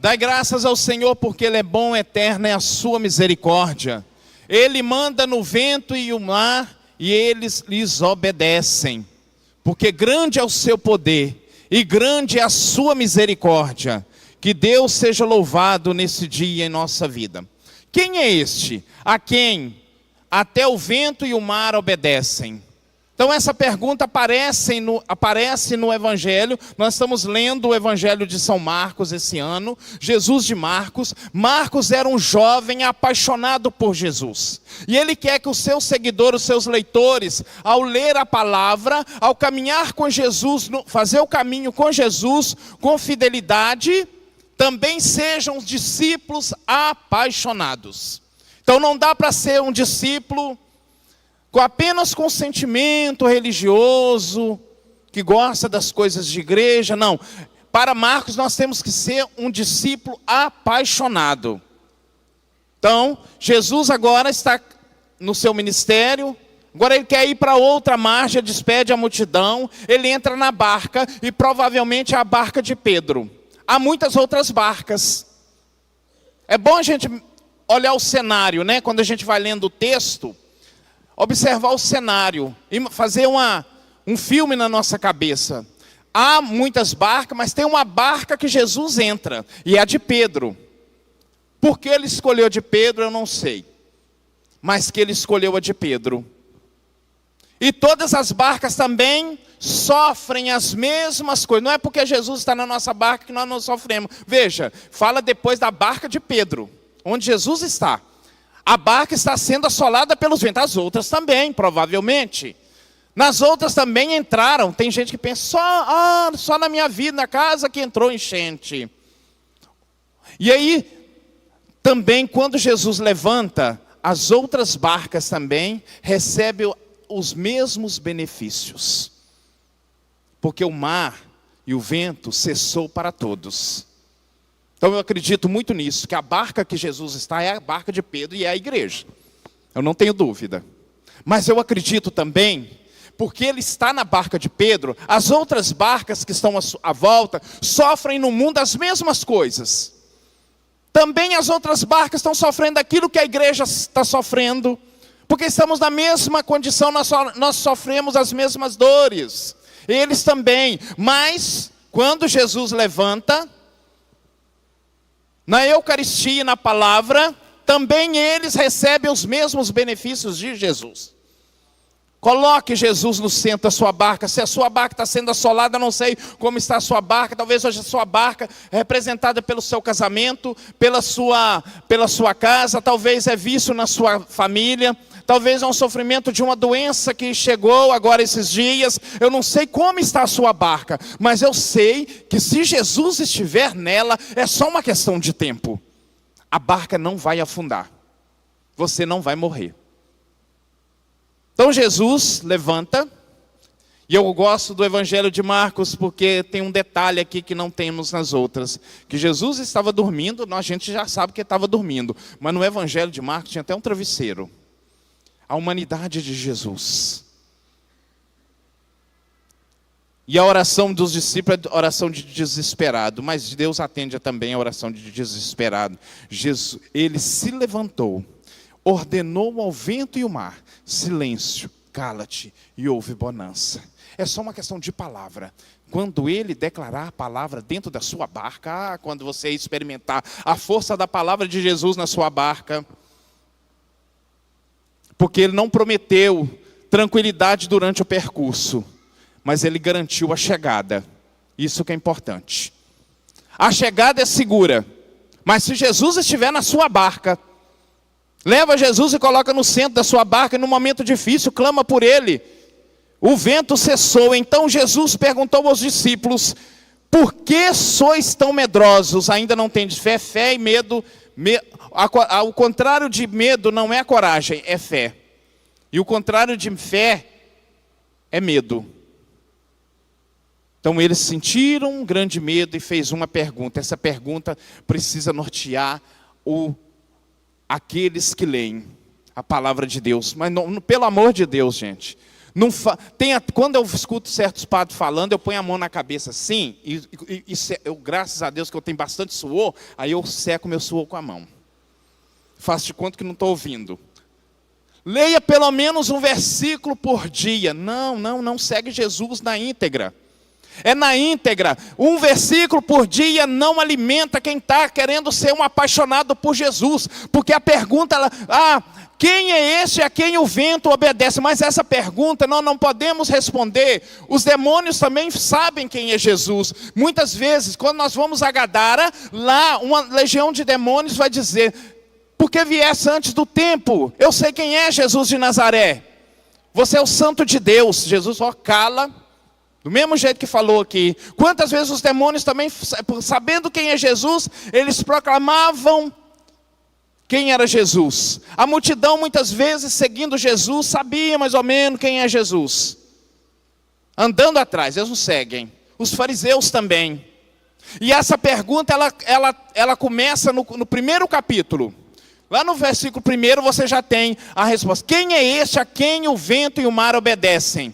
Dai graças ao Senhor, porque Ele é bom, eterna é a sua misericórdia. Ele manda no vento e o mar, e eles lhes obedecem. Porque grande é o seu poder, e grande é a sua misericórdia. Que Deus seja louvado nesse dia em nossa vida. Quem é este? A quem até o vento e o mar obedecem? Então essa pergunta aparece no Evangelho. Nós estamos lendo o Evangelho de São Marcos esse ano. Jesus de Marcos. Marcos era um jovem apaixonado por Jesus. E ele quer que os seus seguidores, os seus leitores, ao ler a palavra, ao caminhar com Jesus, fazer o caminho com Jesus, com fidelidade, também sejam discípulos apaixonados. Então não dá para ser um discípulo apenas com sentimento religioso, que gosta das coisas de igreja, não. Para Marcos nós temos que ser um discípulo apaixonado. Então, Jesus agora está no seu ministério, agora ele quer ir para outra margem, despede a multidão, ele entra na barca, e provavelmente é a barca de Pedro. Há muitas outras barcas. É bom a gente olhar o cenário, né? Quando a gente vai lendo o texto, observar o cenário e fazer um filme na nossa cabeça. Há muitas barcas, mas tem uma barca que Jesus entra, e é a de Pedro. Por que ele escolheu a de Pedro, eu não sei. Mas que ele escolheu a de Pedro. E todas as barcas também sofrem as mesmas coisas. Não é porque Jesus está na nossa barca que nós não sofremos. Veja, fala depois da barca de Pedro, onde Jesus está. A barca está sendo assolada pelos ventos. As outras também, provavelmente. Nas outras também entraram. Tem gente que pensa, só na minha vida, na casa que entrou enchente. E aí, também quando Jesus levanta, as outras barcas também recebem os mesmos benefícios. Porque o mar e o vento cessou para todos. Então eu acredito muito nisso, que a barca que Jesus está é a barca de Pedro e é a igreja. Eu não tenho dúvida. Mas eu acredito também, porque ele está na barca de Pedro, as outras barcas que estão à volta sofrem no mundo as mesmas coisas. Também as outras barcas estão sofrendo aquilo que a igreja está sofrendo. Porque estamos na mesma condição, nós sofremos as mesmas dores. Eles também. Mas, quando Jesus levanta, na Eucaristia e na palavra, também eles recebem os mesmos benefícios de Jesus. Coloque Jesus no centro da sua barca. Se a sua barca está sendo assolada, eu não sei como está a sua barca. Talvez hoje a sua barca é representada pelo seu casamento, pela sua casa. Talvez é vício na sua família. Talvez é um sofrimento de uma doença que chegou agora esses dias. Eu não sei como está a sua barca, mas eu sei que se Jesus estiver nela, é só uma questão de tempo. A barca não vai afundar. Você não vai morrer. Então Jesus levanta. E eu gosto do Evangelho de Marcos, porque tem um detalhe aqui que não temos nas outras. Que Jesus estava dormindo, a gente já sabe que ele estava dormindo. Mas no Evangelho de Marcos tinha até um travesseiro. A humanidade de Jesus. E a oração dos discípulos é oração de desesperado. Mas Deus atende também a oração de desesperado. Jesus, ele se levantou, ordenou ao vento e ao mar: silêncio, cala-te, e houve bonança. É só uma questão de palavra. Quando ele declarar a palavra dentro da sua barca, quando você experimentar a força da palavra de Jesus na sua barca, porque ele não prometeu tranquilidade durante o percurso, mas ele garantiu a chegada. Isso que é importante. A chegada é segura, mas se Jesus estiver na sua barca, leva Jesus e coloca no centro da sua barca, e num momento difícil, clama por ele. O vento cessou, então Jesus perguntou aos discípulos: por que sois tão medrosos? Ainda não tendes fé? Fé e medo, ao contrário de medo não é coragem, é fé. E o contrário de fé é medo. Então eles sentiram um grande medo e fez uma pergunta. Essa pergunta precisa nortear aqueles que leem a palavra de Deus. Mas não, pelo amor de Deus, gente, Quando eu escuto certos padres falando, eu ponho a mão na cabeça assim, graças a Deus que eu tenho bastante suor, aí eu seco meu suor com a mão. Faço de conta que não estou ouvindo. Leia pelo menos um versículo por dia. Não segue Jesus na íntegra. É na íntegra. Um versículo por dia não alimenta quem está querendo ser um apaixonado por Jesus. Porque a pergunta, quem é esse a quem o vento obedece? Mas essa pergunta nós não podemos responder. Os demônios também sabem quem é Jesus. Muitas vezes, quando nós vamos a Gadara, lá uma legião de demônios vai dizer: porque viesse antes do tempo, eu sei quem é Jesus de Nazaré. Você é o santo de Deus. Jesus cala. Do mesmo jeito que falou aqui. Quantas vezes os demônios também, sabendo quem é Jesus, eles proclamavam quem era Jesus. A multidão muitas vezes seguindo Jesus, sabia mais ou menos quem é Jesus. Andando atrás, eles não seguem. Os fariseus também. E essa pergunta, ela começa no primeiro capítulo. Lá no versículo 1 você já tem a resposta. Quem é este a quem o vento e o mar obedecem?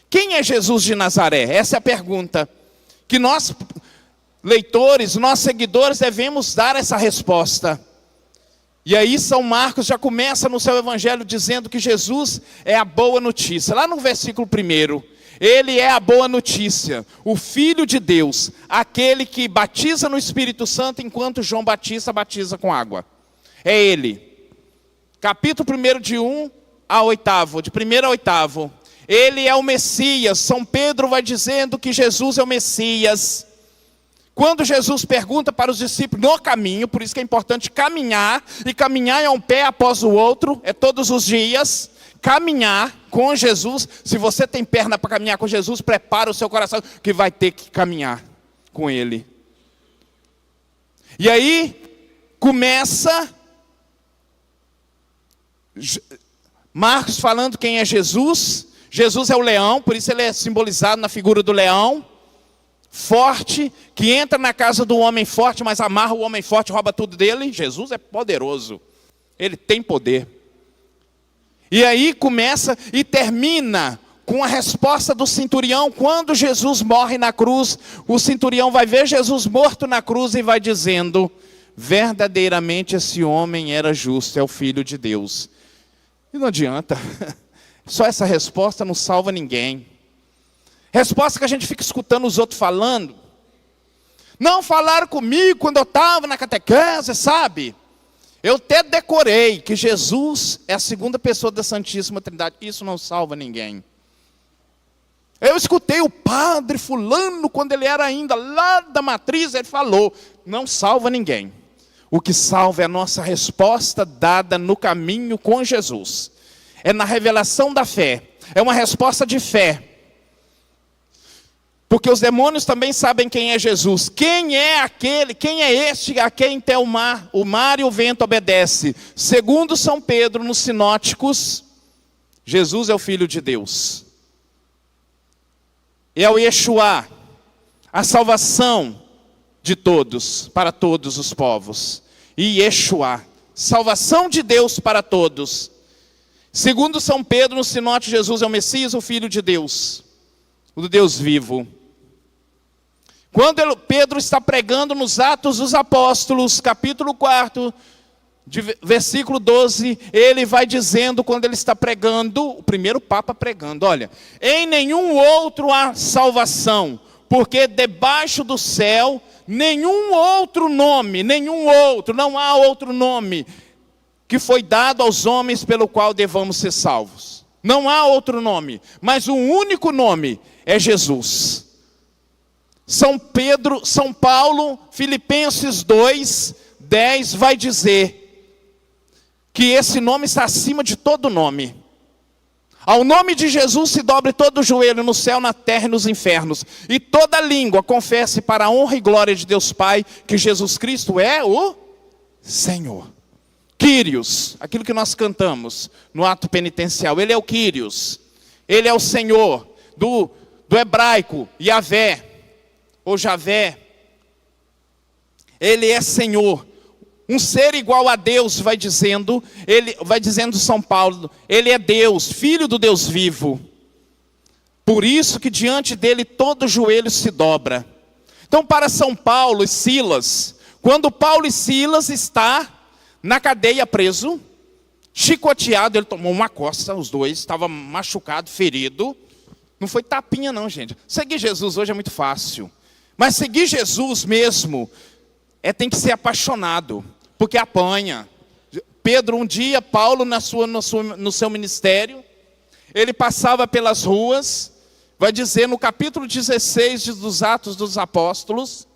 Quem é Jesus de Nazaré? Essa é a pergunta que nós, leitores, nós seguidores, devemos dar essa resposta. E aí São Marcos já começa no seu evangelho dizendo que Jesus é a boa notícia. Lá no versículo 1, ele é a boa notícia, o Filho de Deus, aquele que batiza no Espírito Santo enquanto João Batista batiza com água. É ele. Capítulo 1 de 1 a 8, de 1 a 8. Ele é o Messias. São Pedro vai dizendo que Jesus é o Messias. Quando Jesus pergunta para os discípulos no caminho, por isso que é importante caminhar, e caminhar é um pé após o outro, é todos os dias, caminhar com Jesus. Se você tem perna para caminhar com Jesus, prepara o seu coração, que vai ter que caminhar com Ele. E aí, começa Marcos falando quem é Jesus. Jesus é o leão, por isso ele é simbolizado na figura do leão. Forte, que entra na casa do homem forte, mas amarra o homem forte, rouba tudo dele. Jesus é poderoso, ele tem poder. E aí começa e termina com a resposta do centurião. Quando Jesus morre na cruz, o centurião vai ver Jesus morto na cruz e vai dizendo: verdadeiramente esse homem era justo, é o Filho de Deus. E não adianta, só essa resposta não salva ninguém. Resposta que a gente fica escutando os outros falando. Não falaram comigo quando eu estava na catequese, sabe? Eu até decorei que Jesus é a segunda pessoa da Santíssima Trindade. Isso não salva ninguém. Eu escutei o padre fulano, quando ele era ainda lá da matriz, ele falou. Não salva ninguém. O que salva é a nossa resposta dada no caminho com Jesus. É na revelação da fé. É uma resposta de fé. Porque os demônios também sabem quem é Jesus. Quem é este a quem tem o mar e o vento obedece? Segundo São Pedro, nos sinóticos, Jesus é o Filho de Deus. É o Yeshua, a salvação de todos, para todos os povos. E Yeshua, salvação de Deus para todos. Segundo São Pedro, no sinótico, Jesus é o Messias, o Filho de Deus, o do Deus vivo. Quando Pedro está pregando nos Atos dos Apóstolos, capítulo 4, versículo 12, ele vai dizendo, quando ele está pregando, o primeiro Papa pregando, olha: em nenhum outro há salvação, porque debaixo do céu, nenhum outro nome, não há outro nome que foi dado aos homens pelo qual devamos ser salvos. Não há outro nome, mas o único nome é Jesus. São Paulo, Filipenses 2:10 vai dizer que esse nome está acima de todo nome. Ao nome de Jesus se dobre todo o joelho no céu, na terra e nos infernos. E toda língua confesse para a honra e glória de Deus Pai que Jesus Cristo é o Senhor. Kyrios, aquilo que nós cantamos no ato penitencial, ele é o Kyrios. Ele é o Senhor, do hebraico, Yahvé, ou Javé. Ele é Senhor. Um ser igual a Deus, vai dizendo São Paulo, ele é Deus, Filho do Deus vivo. Por isso que diante dele todo joelho se dobra. Então, para São Paulo e Silas, quando Paulo e Silas está na cadeia preso, chicoteado, ele tomou uma coça, os dois, estava machucado, ferido. Não foi tapinha não, gente. Seguir Jesus hoje é muito fácil. Mas seguir Jesus mesmo, tem que ser apaixonado, porque apanha. Pedro, um dia, Paulo, no seu ministério, ele passava pelas ruas, vai dizer no capítulo 16 dos Atos dos Apóstolos,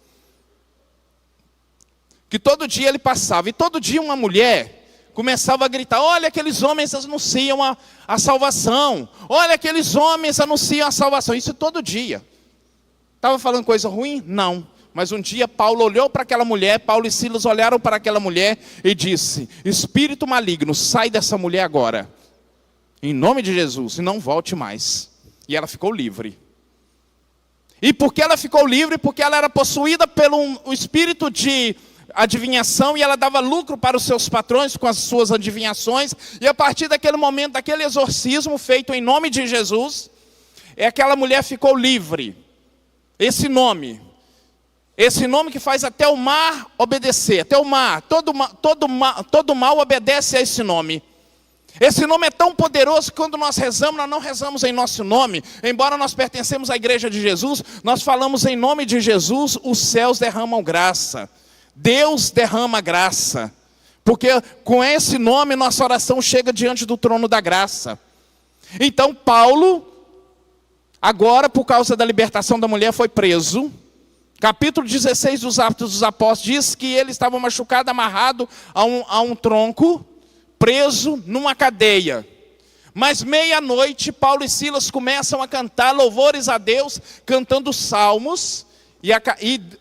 que todo dia ele passava, e todo dia uma mulher começava a gritar: olha, aqueles homens anunciam a salvação, olha, aqueles homens anunciam a salvação. Isso todo dia. Estava falando coisa ruim? Não. Mas um dia Paulo olhou para aquela mulher, Paulo e Silas olharam para aquela mulher e disse: espírito maligno, sai dessa mulher agora, em nome de Jesus, e não volte mais. E ela ficou livre. E por que ela ficou livre? Porque ela era possuída pelo espírito de adivinhação, e ela dava lucro para os seus patrões com as suas adivinhações. E a partir daquele momento, daquele exorcismo feito em nome de Jesus, aquela mulher ficou livre. Esse nome que faz até o mar obedecer, até o mar, todo mal obedece a esse nome. Esse nome é tão poderoso que quando nós rezamos, nós não rezamos em nosso nome. Embora nós pertencemos à igreja de Jesus, nós falamos em nome de Jesus, os céus derramam graça. Deus derrama graça. Porque com esse nome, nossa oração chega diante do trono da graça. Então Paulo, agora por causa da libertação da mulher, foi preso. Capítulo 16 dos Atos dos Apóstolos diz que ele estava machucado, amarrado a um tronco, preso numa cadeia. Mas meia-noite, Paulo e Silas começam a cantar louvores a Deus, cantando salmos, e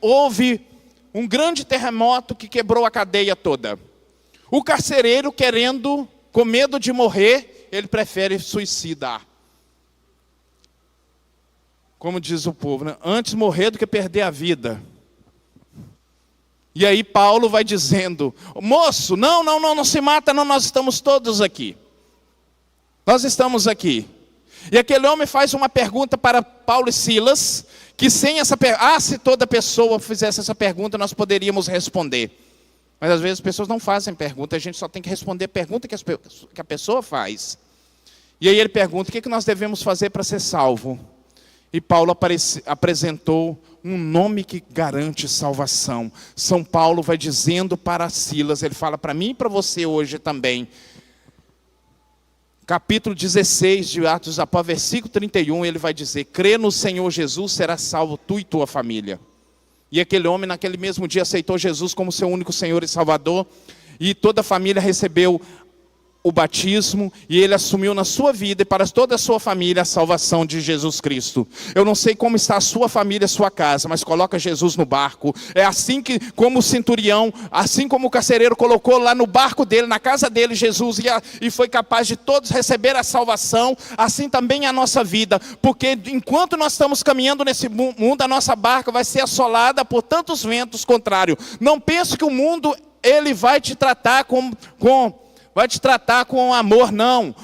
houve um grande terremoto que quebrou a cadeia toda. O carcereiro, com medo de morrer, ele prefere suicidar. Como diz o povo, né? Antes morrer do que perder a vida. E aí Paulo vai dizendo: moço, não se mata não, nós estamos todos aqui. Nós estamos aqui. E aquele homem faz uma pergunta para Paulo e Silas, que sem essa pergunta, se toda pessoa fizesse essa pergunta, nós poderíamos responder. Mas às vezes as pessoas não fazem pergunta, a gente só tem que responder a pergunta que a pessoa faz. E aí ele pergunta: o que nós devemos fazer para ser salvo? E Paulo apresentou um nome que garante salvação. São Paulo vai dizendo para Silas, ele fala para mim e para você hoje também. Capítulo 16 de Atos dos Apóstolos, versículo 31, ele vai dizer: crê no Senhor Jesus, será salvo tu e tua família. E aquele homem naquele mesmo dia aceitou Jesus como seu único Senhor e Salvador. E toda a família recebeu o batismo, e ele assumiu na sua vida e para toda a sua família a salvação de Jesus Cristo. Eu não sei como está a sua família, a sua casa, mas coloca Jesus no barco. É assim que, como o centurião, assim como o carcereiro colocou lá no barco dele, na casa dele, Jesus, e foi capaz de todos receber a salvação, assim também é a nossa vida. Porque enquanto nós estamos caminhando nesse mundo, a nossa barca vai ser assolada por tantos ventos contrários. Não pense que o mundo, ele vai te tratar vai te tratar com amor, não.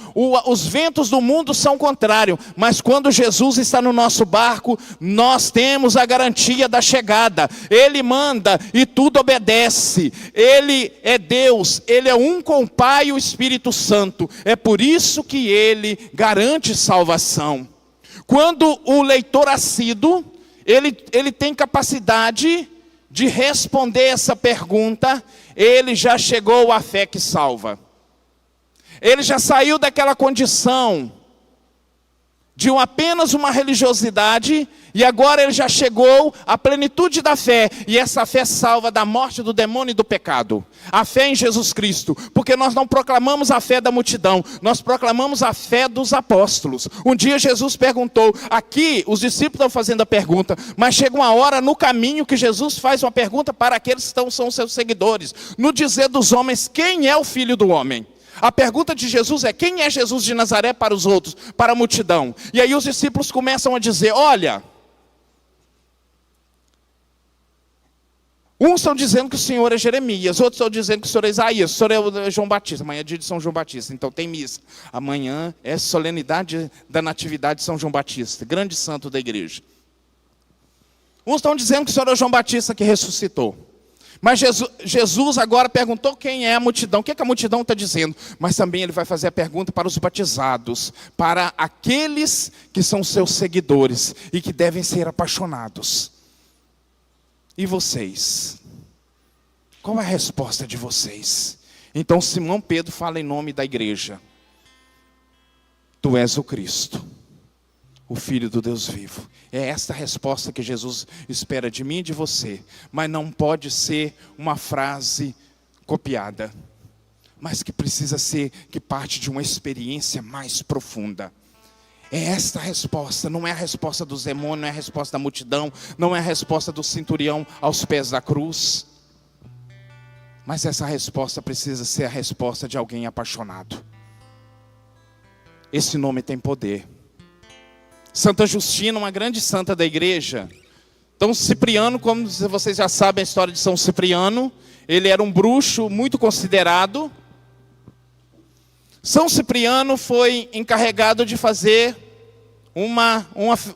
Os ventos do mundo são contrários, mas quando Jesus está no nosso barco, nós temos a garantia da chegada. Ele manda e tudo obedece. Ele é Deus, Ele é um com o Pai e o Espírito Santo. É por isso que Ele garante salvação. Quando o leitor assíduo, ele tem capacidade de responder essa pergunta, ele já chegou à fé que salva. Ele já saiu daquela condição de apenas uma religiosidade, e agora ele já chegou à plenitude da fé, e essa fé salva da morte, do demônio e do pecado. A fé em Jesus Cristo, porque nós não proclamamos a fé da multidão, nós proclamamos a fé dos apóstolos. Um dia Jesus perguntou, aqui os discípulos estão fazendo a pergunta, mas chega uma hora no caminho que Jesus faz uma pergunta para aqueles que são seus seguidores, no dizer dos homens, quem é o Filho do Homem? A pergunta de Jesus é: quem é Jesus de Nazaré para os outros, para a multidão? E aí os discípulos começam a dizer: olha, Uns estão dizendo que o Senhor é Jeremias, outros estão dizendo que o Senhor é Isaías, o Senhor é João Batista. Amanhã é dia de São João Batista, então tem missa. Amanhã é solenidade da Natividade de São João Batista, grande santo da igreja. Uns estão dizendo que o Senhor é João Batista que ressuscitou. Mas Jesus agora perguntou quem é a multidão. O que a multidão está dizendo? Mas também ele vai fazer a pergunta para os batizados, para aqueles que são seus seguidores e que devem ser apaixonados. E vocês? Qual é a resposta de vocês? Então Simão Pedro fala em nome da igreja. Tu és o Cristo, o Filho do Deus vivo. É esta a resposta que Jesus espera de mim e de você. Mas não pode ser uma frase copiada. Mas que precisa ser, que parte de uma experiência mais profunda. É esta a resposta, não é a resposta dos demônios, não é a resposta da multidão, não é a resposta do centurião aos pés da cruz. Mas essa resposta precisa ser a resposta de alguém apaixonado. Esse nome tem poder. Santa Justina, uma grande santa da igreja. Então Cipriano, como vocês já sabem a história de São Cipriano, ele era um bruxo muito considerado. São Cipriano foi encarregado de fazer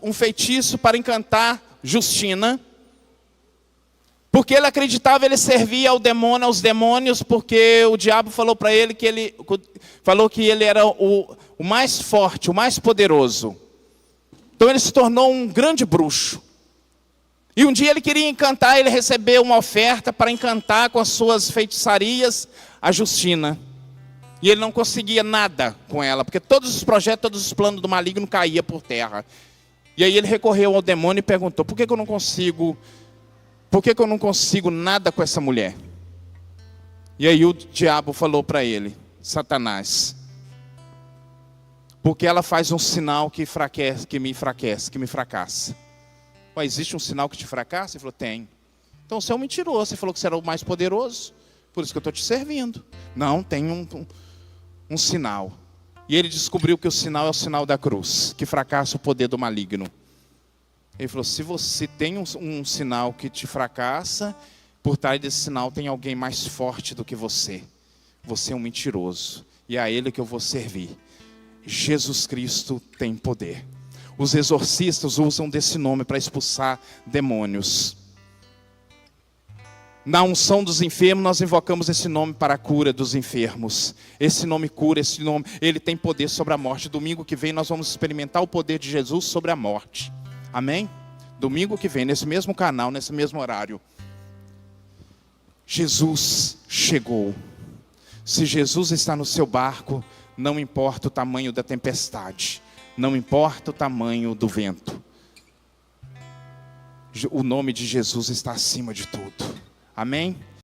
um feitiço para encantar Justina, porque ele acreditava, ele servia aos demônios, porque o diabo falou para ele que ele era o mais forte, o mais poderoso. Então ele se tornou um grande bruxo. E um dia ele queria encantar, ele recebeu uma oferta para encantar com as suas feitiçarias a Justina. E ele não conseguia nada com ela, porque todos os projetos, todos os planos do maligno caíam por terra. E aí ele recorreu ao demônio e perguntou: por que eu não consigo nada com essa mulher? E aí o diabo falou para ele, Satanás: porque ela faz um sinal que me fracassa. Ué, existe um sinal que te fracassa? Ele falou: tem. Então você é um mentiroso, você falou que você era o mais poderoso, por isso que eu estou te servindo. Não, tem um sinal. E ele descobriu que o sinal é o sinal da cruz, que fracassa o poder do maligno. Ele falou: se você tem um sinal que te fracassa, por trás desse sinal tem alguém mais forte do que você. Você é um mentiroso, e é a ele que eu vou servir. Jesus Cristo tem poder. Os exorcistas usam desse nome para expulsar demônios. Na unção dos enfermos, nós invocamos esse nome para a cura dos enfermos. Esse nome cura, esse nome, ele tem poder sobre a morte. Domingo que vem nós vamos experimentar o poder de Jesus sobre a morte. Amém? Domingo que vem, nesse mesmo canal, nesse mesmo horário. Jesus chegou. Se Jesus está no seu barco, não importa o tamanho da tempestade, não importa o tamanho do vento. O nome de Jesus está acima de tudo. Amém?